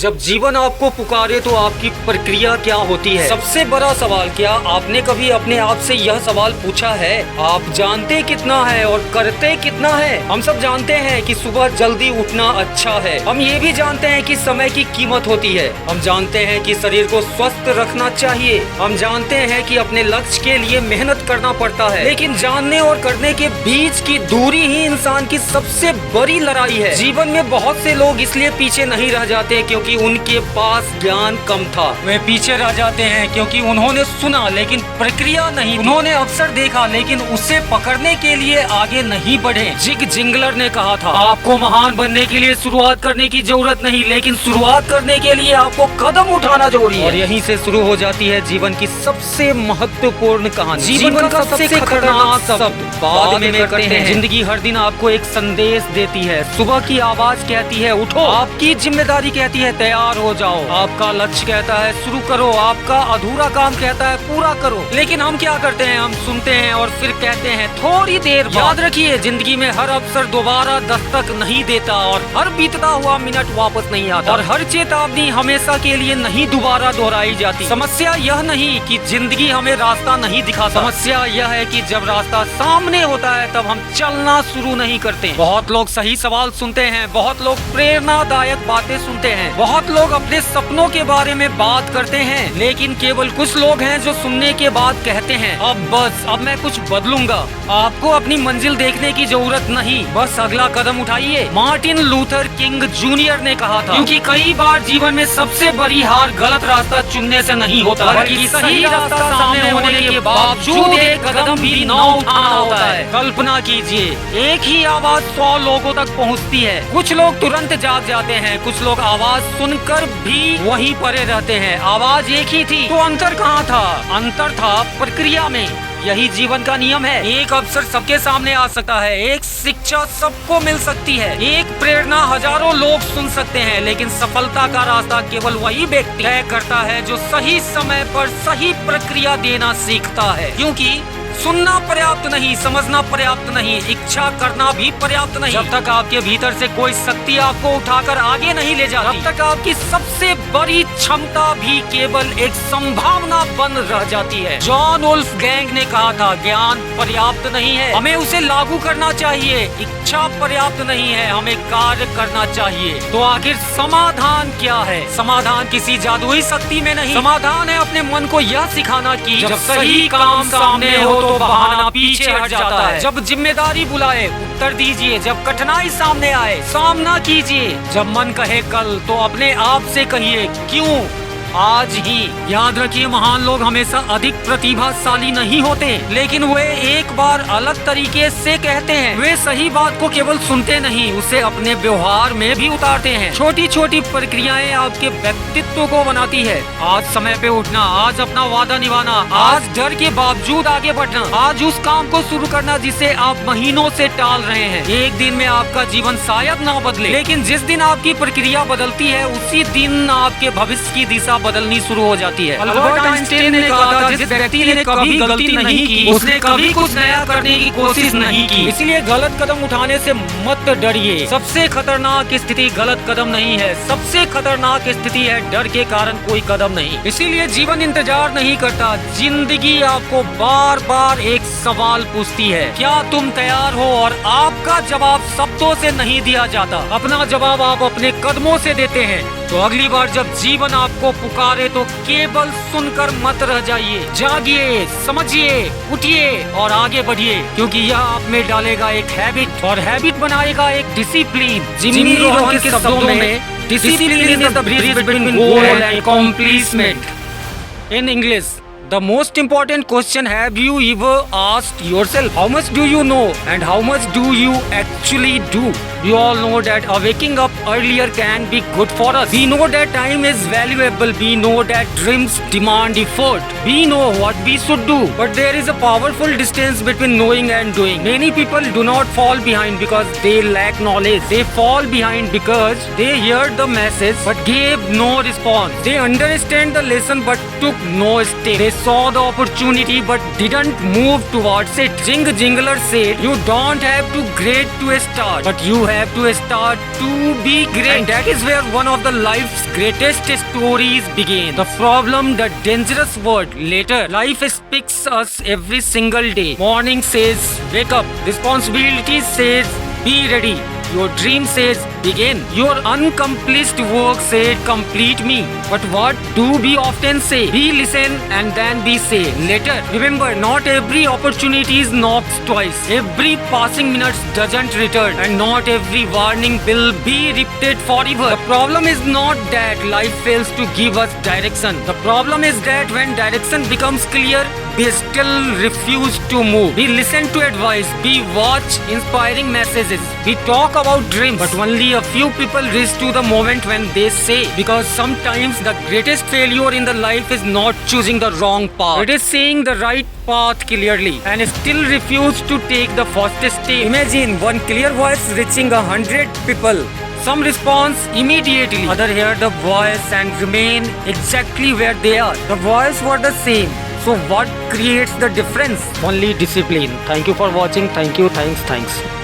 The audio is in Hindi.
जब जीवन आपको पुकारे तो आपकी प्रक्रिया क्या होती है? सबसे बड़ा सवाल, क्या आपने कभी अपने आप से यह सवाल पूछा है, आप जानते कितना है और करते कितना है? हम सब जानते हैं कि सुबह जल्दी उठना अच्छा है। हम ये भी जानते हैं कि समय की कीमत होती है। हम जानते हैं कि शरीर को स्वस्थ रखना चाहिए। हम जानते हैं कि अपने लक्ष्य के लिए मेहनत करना पड़ता है। लेकिन जानने और करने के बीच की दूरी ही इंसान की सबसे बड़ी लड़ाई है। जीवन में बहुत से लोग इसलिए पीछे नहीं रह जाते क्योंकि उनके पास ज्ञान कम था। वे पीछे रह जाते हैं क्योंकि उन्होंने सुना लेकिन प्रक्रिया नहीं। उन्होंने अवसर देखा लेकिन उसे पकड़ने के लिए आगे नहीं बढ़े। जिग जिंगलर ने कहा था, आपको महान बनने के लिए शुरुआत करने की जरूरत नहीं, लेकिन शुरुआत करने के लिए आपको कदम उठाना जरूरी है। और यहीं से शुरू हो जाती है जीवन की सबसे महत्वपूर्ण कहानी। जीवन का सबसे खतरनाक शब्द बाद में करते हैं। जिंदगी हर दिन आपको एक संदेश देती है। सुबह की आवाज कहती है उठो, आपकी जिम्मेदारी कहती है तैयार हो जाओ, आपका लक्ष्य कहता है शुरू करो, आपका अधूरा काम कहता है पूरा करो। लेकिन हम क्या करते हैं, हम सुनते हैं और फिर कहते हैं थोड़ी देर बाद। याद रखिए, जिंदगी में हर अवसर दोबारा दस्तक नहीं देता और हर बीतता हुआ मिनट वापस नहीं आता और हर चेतावनी हमेशा के लिए नहीं दोबारा दोहराई जाती। समस्या यह नहीं कि जिंदगी हमें रास्ता नहीं दिखाता, समस्या यह है कि जब रास्ता सामने होता है तब हम चलना शुरू नहीं करते। बहुत लोग सही सवाल सुनते हैं, बहुत लोग प्रेरणादायक बातें सुनते हैं, बहुत लोग अपने सपनों के बारे में बात करते हैं, लेकिन केवल कुछ लोग हैं जो सुनने के बाद कहते हैं अब मैं कुछ बदलूंगा। आपको अपनी मंजिल देखने की जरूरत नहीं, बस अगला कदम उठाइए। मार्टिन लूथर किंग जूनियर ने कहा था, क्योंकि कई बार जीवन में सबसे बड़ी हार गलत रास्ता चुनने से नहीं होता, बल्कि सही रास्ता सामने होने के बावजूद एक कदम भी न उठाना होता है। कल्पना कीजिए, एक ही आवाज 100 लोगों तक पहुंचती है। कुछ लोग तुरंत जाग जाते हैं, कुछ लोग आवाज सुनकर भी वहीं पड़े रहते हैं। आवाज एक ही थी तो अंतर कहाँ था? अंतर था प्रक्रिया में। यही जीवन का नियम है। एक अवसर सबके सामने आ सकता है, एक शिक्षा सबको मिल सकती है, एक प्रेरणा हजारों लोग सुन सकते हैं, लेकिन सफलता का रास्ता केवल वही व्यक्ति तय करता है जो सही समय पर सही प्रक्रिया देना सीखता है। क्योंकि सुनना पर्याप्त नहीं, समझना पर्याप्त नहीं, इच्छा करना भी पर्याप्त नहीं। जब तक आपके भीतर से कोई शक्ति आपको उठाकर आगे नहीं ले जाती, तब तक आपकी सबसे बड़ी क्षमता भी केवल एक संभावना बन रह जाती है। जॉन वुल्फगैंग ने कहा था, ज्ञान पर्याप्त नहीं है, हमें उसे लागू करना चाहिए। इच्छा पर्याप्त नहीं है, हमें कार्य करना चाहिए। तो आखिर समाधान क्या है? समाधान किसी जादुई शक्ति में नहीं, समाधान है अपने मन को यह सिखाना कि जब सही काम सामने हो तो बहाना पीछे हट जाता है। जब जिम्मेदारी बुलाए उत्तर दीजिए, जब कठिनाई सामने आए सामना कीजिए, जब मन कहे कल तो अपने आप से कहिए क्यों आज ही। याद रखिए, महान लोग हमेशा अधिक प्रतिभाशाली नहीं होते, लेकिन वे एक बार अलग तरीके से कहते हैं। वे सही बात को केवल सुनते नहीं, उसे अपने व्यवहार में भी उतारते हैं। छोटी छोटी प्रक्रियाएं आपके व्यक्तित्व को बनाती है। आज समय पे उठना, आज अपना वादा निभाना, आज डर के बावजूद आगे बढ़ना, आज उस काम को शुरू करना जिसे आप महीनों से टाल रहे हैं। एक दिन में आपका जीवन शायद ना बदले, लेकिन जिस दिन आपकी प्रक्रिया बदलती है उसी दिन आपके भविष्य की दिशा बदलनी शुरू हो जाती है। अल्बर्ट आइंस्टाइन ने कहा था, जिस व्यक्ति ने कभी गलती नहीं की उसने कभी कुछ नया करने की कोशिश नहीं की। इसलिए गलत कदम उठाने से मत डरिए। सबसे खतरनाक स्थिति गलत कदम नहीं है, सबसे खतरनाक स्थिति है डर के कारण कोई कदम नहीं। इसीलिए जीवन इंतजार नहीं करता, जिंदगी आपको बार बार एक सवाल पूछती है, क्या तुम तैयार हो? और आपका जवाब शब्दों से नहीं दिया जाता, अपना जवाब आप अपने कदमों से देते हैं। तो अगली बार जब जीवन आपको पुकारे तो केवल सुनकर मत रह जाइए, जागिए, समझिए, उठिए और आगे बढ़िए, क्योंकि यह आप में डालेगा एक हैबिट और हैबिट बनाएगा एक डिसिप्लिन। जिमी रोहन के शब्दों में discipline is the bridge between goal and accomplishment. In English, the most important question, have you ever asked yourself how much do you know and how much do you actually do? We all know that waking up earlier can be good for us. We know that time is valuable. We know that dreams demand effort. We know what we should do. But there is a powerful distance between knowing and doing. Many people do not fall behind because they lack knowledge. They fall behind because they heard the message but gave no response. They understand the lesson but took no step. They saw the opportunity but didn't move towards it. Jing Jingler said, you don't have to great to start, but you have to start to be great. And that is where one of the life's greatest stories begin. The problem, the dangerous word, later. Life speaks us every single day. Morning says, wake up. Responsibility says, be ready. Your dream says, begin. Your unaccomplished work said, complete me. But what do we often say? We listen and then we say, later. Remember, not every opportunity is knocks twice. Every passing minute doesn't return. And not every warning will be repeated forever. The problem is not that life fails to give us direction. The problem is that when direction becomes clear, we still refuse to move. We listen to advice. We watch inspiring messages. We talk about dreams. But only a few people reach to the moment when they say. Because sometimes the greatest failure in the life is not choosing the wrong path. It is seeing the right path clearly and still refuse to take the first step. Imagine one clear voice reaching 100 people. Some response immediately, others hear the voice and remain exactly where they are. The voice was the same. So what creates the difference? Only discipline. Thank you for watching. Thank you. Thanks.